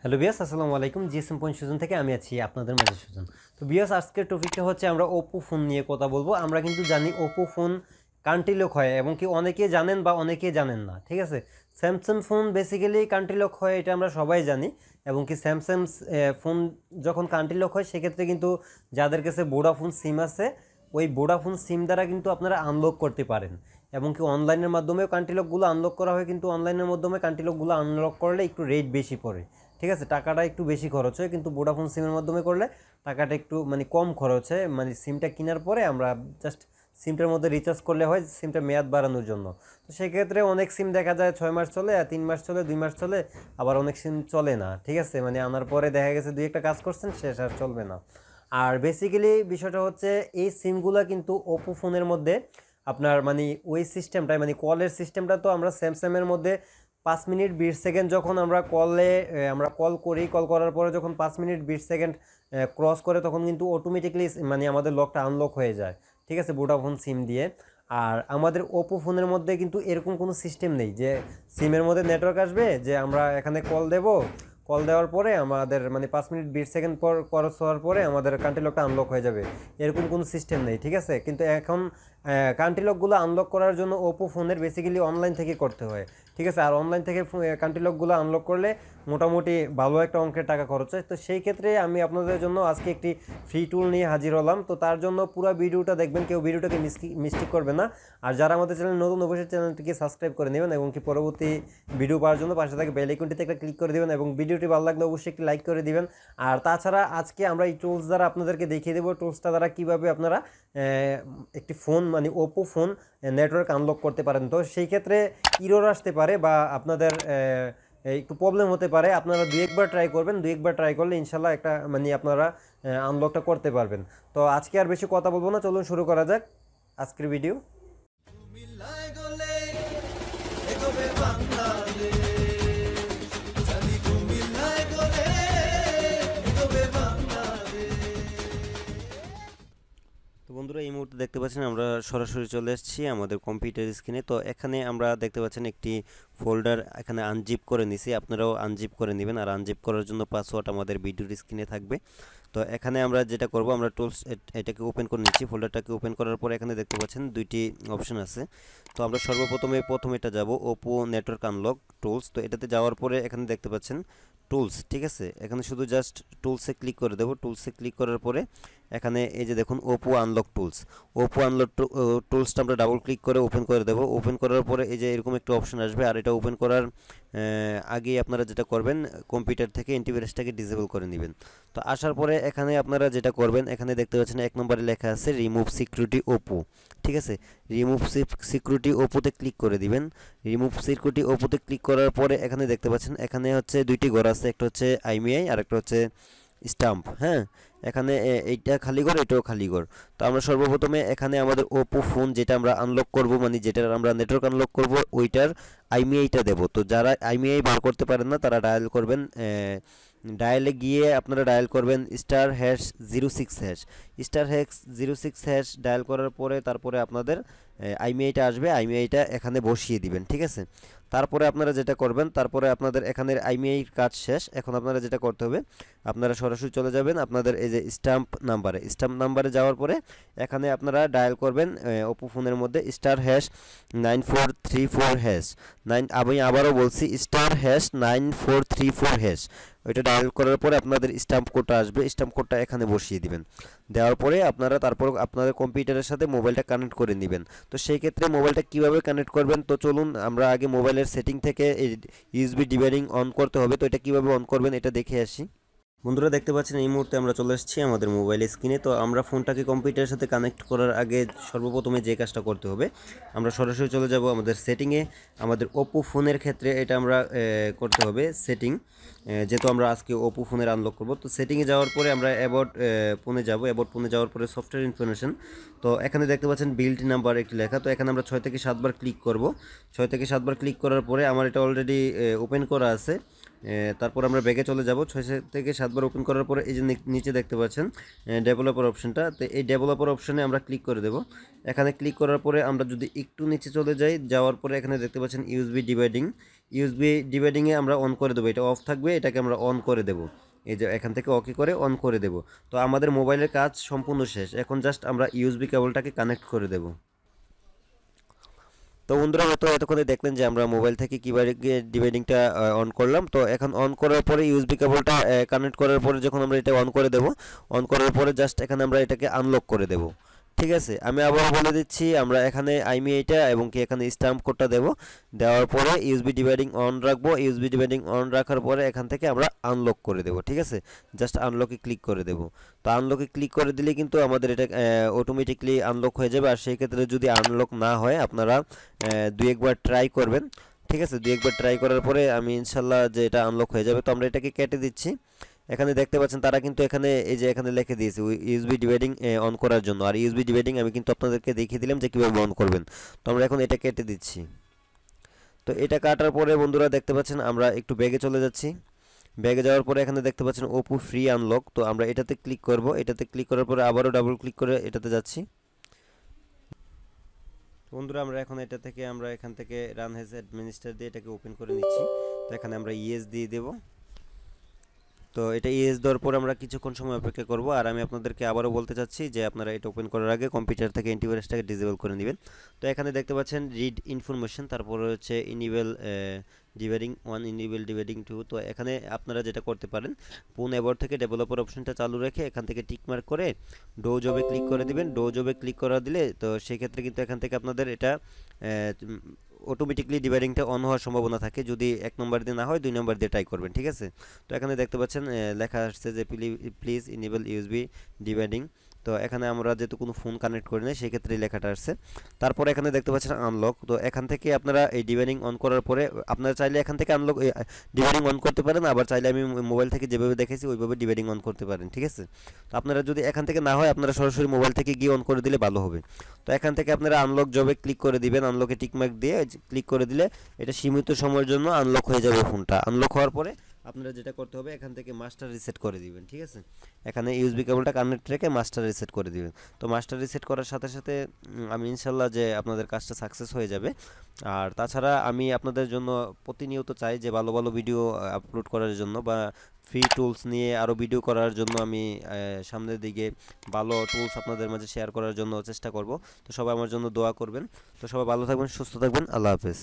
Hello বিয়াস, আসসালামু আলাইকুম। GSM point Sujan থেকে আমি আছি আপনাদের মাঝে সুজন। তো বিয়াস, আজকের টপিকটা হচ্ছে আমরা ওপো ফোন নিয়ে কথা বলবো। আমরা কিন্তু জানি ওপো ফোন কান্ট্রি লক হয় এবং কি অনেকে জানেন বা অনেকে জানেন না, ঠিক আছে। Samsung phone basically country lock হয়, এটা আমরা সবাই জানি। এবং কি স্যামসাং ফোন যখন কান্ট্রি লক হয় সেক্ষেত্রে কিন্তু যাদের কাছে ভোডাফোন সিম আছে ওই ভোডাফোন সিম দ্বারা কিন্তু আপনারা আনলক করতে পারেন। এবং কি অনলাইনের মাধ্যমেও কান্ট্রি লকগুলো আনলক করা হয়, কিন্তু অনলাইনের মাধ্যমে কান্ট্রি লকগুলো আনলক করলে একটু রেট বেশি পড়ে, ঠিক আছে। টাকাটা একটু বেশি খরচ হয়, কিন্তু ভোডাফোন সিমের মাধ্যমে করলে টাকাটা একটু কম খরচ হয়। সিমটা কেনার পরে আমরা জাস্ট সিমটার মধ্যে রিচার্জ করলে হয় সিমটা মেয়াদ বাড়ানোর জন্য। তো সেক্ষেত্রে অনেক সিম দেখা যায় 6 মাস চলে, 3 মাস চলে, 2 মাস চলে, আবার অনেক সিম চলে না, ঠিক আছে। আনার পরে দেখা গেছে দুই একটা কাজ করছেন, শেষ আর চলবে না। আর বেসিক্যালি বিষয়টা হচ্ছে এই সিমগুলো কিন্তু ওপো ফোনের মধ্যে আপনার ওই সিস্টেমটাই কলের সিস্টেমটা তো আমরা স্যামসাংয়ের মধ্যে 5 মিনিট 20 সেকেন্ড যখন আমরা কল করি, কল করার পরে যখন 5 মিনিট 20 সেকেন্ড ক্রস করে তখন কিন্তু অটোমেটিকলি আমাদের লকটা আনলক হয়ে যায়, ঠিক আছে, ভোডাফোন সিম দিয়ে। আর আমাদের ওপো ফোনের মধ্যে কিন্তু এরকম কোনো সিস্টেম নেই যে সিমের মধ্যে নেটওয়ার্ক আসবে যে আমরা এখানে কল দেব, কল দেওয়ার পরে আমাদের 5 মিনিট 20 সেকেন্ড পর ক্রস হওয়ার পরে আমাদের কান্ট্রি লকটা আনলক হয়ে যাবে, এরকম কোনো সিস্টেম নেই, ঠিক আছে। কিন্তু এখন কান্ট্রি লকগুলো আনলক করার জন্য ওপো ফোনের বেসিক্যালি অনলাইন থেকে করতে হয়, ঠিক আছে। আর অনলাইন থেকে কান্ট্রি লকগুলো আনলক করলে মোটামুটি ভালো একটা অঙ্কের টাকা খরচ হয়। তো সেই ক্ষেত্রে আমি আপনাদের জন্য আজকে একটি ফ্রি টুল নিয়ে হাজির হলাম। তো তার জন্য পুরো ভিডিওটা দেখবেন, কেউ ভিডিওটাকে মিস্টেক করবে না। আর যারা আমাদের চ্যানেল নতুন, অবশ্যই চ্যানেলটিকে সাবস্ক্রাইব করে নেবেন এবং কি পরবর্তী ভিডিও পাওয়ার জন্য পাশে থাকে বেল আইকনটিতে একটা ক্লিক করে দেবেন এবং ভিডিওটি ভালো লাগলে অবশ্যই একটি লাইক করে দিবেন। আর তাছাড়া আজকে আমরা এই টুলস দ্বারা আপনাদেরকে দেখিয়ে দেবো টুলসটা দ্বারা কীভাবে আপনারা একটি phone Oppo phone network unlock করতে পারেন। তো সেই ক্ষেত্রে ইরর আসতে পারে বা আপনাদের একটু প্রবলেম হতে পারে, আপনারা দুই একবার ট্রাই করবেন, দুই একবার ট্রাই করলে ইনশাল্লাহ একটা আপনারা আনলকটা করতে পারবেন। তো আজকে আর বেশি কথা বলবো না, চলুন শুরু করা যাক আজকের ভিডিও। তো বন্ধুরা, এই মুহূর্তে দেখতে পাচ্ছেন আমরা সরাসরি চলে এসেছি আমাদের কম্পিউটার স্ক্রিনে। তো এখানে আমরা দেখতে পাচ্ছেন একটি ফোল্ডার এখানে আনজিপ করে নিছি, আপনারাও আনজিপ করে নেবেন। আর আনজিপ করার জন্য পাসওয়ার্ড আমাদের ভিডিওর স্ক্রিনে থাকবে। তো এখানে আমরা যেটা করব, আমরা টুলস এটাকে ওপেন করে নিচ্ছি। ফোল্ডারটাকে ওপেন করার পর এখানে দেখতে পাচ্ছেন দুইটি অপশন আছে। তো আমরা প্রথম এটা যাব ওপো নেটওয়ার্ক আনলক টুলস। তো এটাতে যাওয়ার পরে এখানে দেখতে পাচ্ছেন টুলস, ঠিক আছে। এখানে শুধু জাস্ট টুলসে ক্লিক করে দেবো। টুলসে ক্লিক করার পরে এখানে এই যে দেখুন Oppo unlock tools, Oppo unlock টুলসটা আমরা ডাবল ক্লিক করে ওপেন করে দেবো। ওপেন করার পরে এই যে এরকম একটা অপশন আসবে। আর এটা ওপেন করার আগেই আপনারা যেটা করবেন, কম্পিউটার থেকে অ্যান্টিভাইরাসটাকে ডিসেবল করে নেবেন। তো আসার পরে এখানে আপনারা যেটা করবেন, এখানে দেখতে পাচ্ছেন 1 নম্বরে লেখা আছে রিমুভ সিকিউরিটি ওপো, ঠিক আছে। রিমুভ সিকিউরিটি ওপোতে ক্লিক করে দিবেন। রিমুভ সিকিউরিটি ওপোতে ক্লিক করার পরে এখানে দেখতে পাচ্ছেন এখানে হচ্ছে দুইটি ঘর আছে, একটা হচ্ছে আইমিআই আর একটা হচ্ছে স্টাম্প। হ্যাঁ, এখানে এইটা খালি ঘর, এটাও খালি ঘর। তো আমরা সর্বপ্রথমে এখানে আমাদের ওপো ফোন যেটা আমরা আনলক করব, যেটার আমরা নেটওয়ার্ক আনলক করব, ওইটার আইমিআইটা দেব। তো যারা আইমিআই বার করতে পারেন না তারা ডায়াল করবেন, ডায়ালে গিয়ে আপনারা ডায়াল করবেন *#06#, *#06# ডায়াল করার পরে তারপরে আপনাদের আইমিআইটা আসবে, আইমিআইটা এখানে বসিয়ে দিবেন, ঠিক আছে। তারপরে আপনারা যেটা করবেন, তারপরে আপনাদের এখানের আইমিআই কাজ শেষ। এখন আপনারা যেটা করতে হবে, আপনারা সরাসরি চলে যাবেন আপনাদের এই যে স্টাম্প নাম্বারে যাওয়ার পরে এখানে আপনারা ডায়াল করবেন ওপো ফোনের মধ্যে *9434#, আমি আবারও বলছি *9434#। ওইটা ডায়াল করার পরে আপনাদের স্টাম্প কোডটা আসবে, স্টাম্প কোডটা এখানে বসিয়ে দিবেন। দেওয়ার পরে আপনারা তারপর আপনাদের কম্পিউটারের সাথে মোবাইলটা কানেক্ট করে নেবেন। তো সেই ক্ষেত্রে মোবাইলটা কিভাবে কানেক্ট করবেন, তো চলুন আমরা আগে মোবাইলের সেটিং থেকে ইউএসবি ডিভাইডিং অন করতে হবে। তো এটা কিভাবে অন করবেন এটা দেখে আসি। বন্ধুরা, দেখতে পাচ্ছেন এই মুহূর্তে আমরা চলে এসেছি আমাদের মোবাইল স্ক্রিনে। তো আমরা ফোনটাকে কম্পিউটারের সাথে কানেক্ট করার আগে সর্বপ্রথমে যে কাজটা করতে হবে, আমরা সরাসরি চলে যাব আমাদের সেটিংয়ে। আমাদের ওপো ফোনের ক্ষেত্রে এটা আমরা করতে হবে সেটিং, যেহেতু আমরা আজকে ওপো ফোনের আনলক করব। তো সেটিংয়ে যাওয়ার পরে আমরা অ্যাবাউট ফোনে যাব। অ্যাবাউট ফোনে যাওয়ার পরে সফটওয়্যার ইনফরমেশন। তো এখানে দেখতে পাচ্ছেন বিল্ড নাম্বার একটি লেখা। তো এখানে আমরা 6 থেকে 7 বার ক্লিক করব। 6 থেকে 7 বার ক্লিক করার পরে আমার এটা অলরেডি ওপেন করা আছে। তারপর আমরা ব্যাগে চলে যাব 6 থেকে 7 বার ওপেন করার পরে এই যে নিচে দেখতে পাচ্ছেন ডেভেলপার অপশনটা, তো এই ডেভেলপার অপশনে আমরা ক্লিক করে দেব। এখানে ক্লিক করার পরে আমরা যদি একটু নিচে চলে যাই, যাওয়ার পরে এখানে দেখতে পাচ্ছেন ইউএসবি ডিভাইডিংয়ে আমরা অন করে দেবো, এটা অফ থাকবে, এটাকে আমরা অন করে দেব। এই যে এখান থেকে ওকে করে অন করে দেব। তো আমাদের মোবাইলের কাজ সম্পূর্ণ শেষ, এখন জাস্ট আমরা ইউএসবি কেবলটাকে কানেক্ট করে দেব। তো বন্ধুরা হয়তো এতক্ষণে দেখলেন যে আমরা মোবাইল থেকে কীভাবে ডিভাইডিংটা অন করলাম। তো এখন অন করার পরে ইউএসবি কেবলটা কানেক্ট করার পরে যখন আমরা এটা অন করে দেব, অন করার পরে জাস্ট এখানে আমরা এটাকে আনলক করে দেব। ঠিক আছে, আমি আবার বলে দিচ্ছি, আমরা এখানে আইমিআইটা এবং কি এখানে স্ট্যাম্প কোডটা দেব। দেওয়ার পরে ইউএসবি ডিভাইডিং অন রাখবো, ইউএসবি ডিভাইডিং অন রাখার পরে এখান থেকে আমরা আনলক করে দেব। ঠিক আছে, জাস্ট আনলকে ক্লিক করে দেব। তো আনলকে ক্লিক করে দিলে কিন্তু আমাদের এটা অটোমেটিকলি আনলক হয়ে যাবে। আর সেই ক্ষেত্রে যদি আনলক না হয় আপনারা দুই একবার ট্রাই করবেন। ঠিক আছে, দুই একবার ট্রাই করার পরে আমি ইনশাল্লাহ যে এটা আনলক হয়ে যাবে। তো আমরা এটাকে কেটে দিচ্ছি। এখানে দেখতে পাচ্ছেন তারা কিন্তু এখানে এই যে এখানে লিখে দিয়েছে ইউএসবি ডিভাইডিং অন করার জন্য। আর ইউএসবি ডিভাইডিং আমি কিন্তু আপনাদেরকে দেখিয়ে দিলাম যে কীভাবে অন করবেন। তো আমরা এখন এটা কেটে দিচ্ছি। তো এটা কাটার পরে বন্ধুরা দেখতে পাচ্ছেন আমরা একটু ব্যাগে চলে যাচ্ছি। ব্যাগে যাওয়ার পরে এখানে দেখতে পাচ্ছেন ওপো ফ্রি আনলক, তো আমরা এটাতে ক্লিক করব। এটাতে ক্লিক করার পরে আবারও ডাবল ক্লিক করে এটাতে যাচ্ছি। বন্ধুরা আমরা এখন আমরা এখান থেকে রান হেজ অ্যাডমিনিস্ট্রেটর দিয়ে এটাকে ওপেন করে নিচ্ছি। তো এখানে আমরা ইয়েস দিয়ে দেব। তো এটা ইয়েস দেওয়ার পর আমরা কিছুক্ষণ সময় অপেক্ষা করব। আর আমি আপনাদেরকে আবারও বলতে চাচ্ছি যে আপনারা এটা ওপেন করার আগে কম্পিউটার থেকে অ্যান্টিভাইরাসটাকে ডিসেবল করে নেবেন। তো এখানে দেখতে পাচ্ছেন রিড ইনফরমেশন, তারপরে হচ্ছে ইনেবল ডিভাইডিং 1, ইনেবল ডিভাইডিং 2। তো এখানে আপনারা যেটা করতে পারেন, ফোন এবার থেকে ডেভেলপার অপশনটা চালু রেখে এখান থেকে টিকমার্ক করে ডো জবে ক্লিক করে দিবেন। ডো জবে ক্লিক করা দিলে তো সেক্ষেত্রে কিন্তু এখান থেকে আপনাদের এটা অটোমেটিকলি ডিভাইডিংটা অন হওয়ার সম্ভাবনা থাকে। যদি 1 নম্বর দিয়ে না হয় 2 নম্বর দিয়ে ট্রাই করবেন। ঠিক আছে, তো এখানে দেখতে পাচ্ছেন লেখা আসছে যে প্লিজ ইনেবল ইউএসবি ডিভাইডিং। তো এখানে আমরা যেহেতু কোনো ফোন কানেক্ট করি না সেক্ষেত্রে এই লেখাটা আসছে। তারপরে এখানে দেখতে পাচ্ছেন আনলক। তো এখান থেকে আপনারা এই ডিভাইডিং অন করার পরে আপনারা চাইলে এখান থেকে আনলক ডিভাইডিং অন করতে পারেন, আবার চাইলে আমি মোবাইল থেকে যেভাবে দেখেছি ওইভাবে ডিভাইডিং অন করতে পারেন। ঠিক আছে, তো আপনারা যদি এখান থেকে না হয় আপনারা সরাসরি মোবাইল থেকে গিয়ে অন করে দিলে ভালো হবে। তো এখান থেকে আপনারা আনলক জবে ক্লিক করে দিবেন, আনলকে টিকমার্ক দিয়ে ক্লিক করে দিলে এটা সীমিত সময়ের জন্য আনলক হয়ে যাবে ফোনটা। আনলক হওয়ার পরে আপনারা যেটা করতে হবে এখান থেকে মাস্টার রিসেট করে দিবেন। ঠিক আছে, এখানে ইউএসবি কেবলটা কানেক্ট রেখে মাস্টার রিসেট করে দিবেন। তো মাস্টার রিসেট করার সাথে সাথে আমি ইনশাল্লাহ যে আপনাদের কাজটা সাকসেস হয়ে যাবে। আর তাছাড়া আমি আপনাদের জন্য প্রতিনিয়ত চাই যে ভালো ভালো ভিডিও আপলোড করার জন্য বা ফ্রি টুলস নিয়ে আরও ভিডিও করার জন্য আমি সামনের দিকে ভালো টুলস আপনাদের মাঝে শেয়ার করার জন্য চেষ্টা করব। তো সবাই আমার জন্য দোয়া করবেন। তো সবাই ভালো থাকবেন, সুস্থ থাকবেন, আল্লাহ হাফেজ।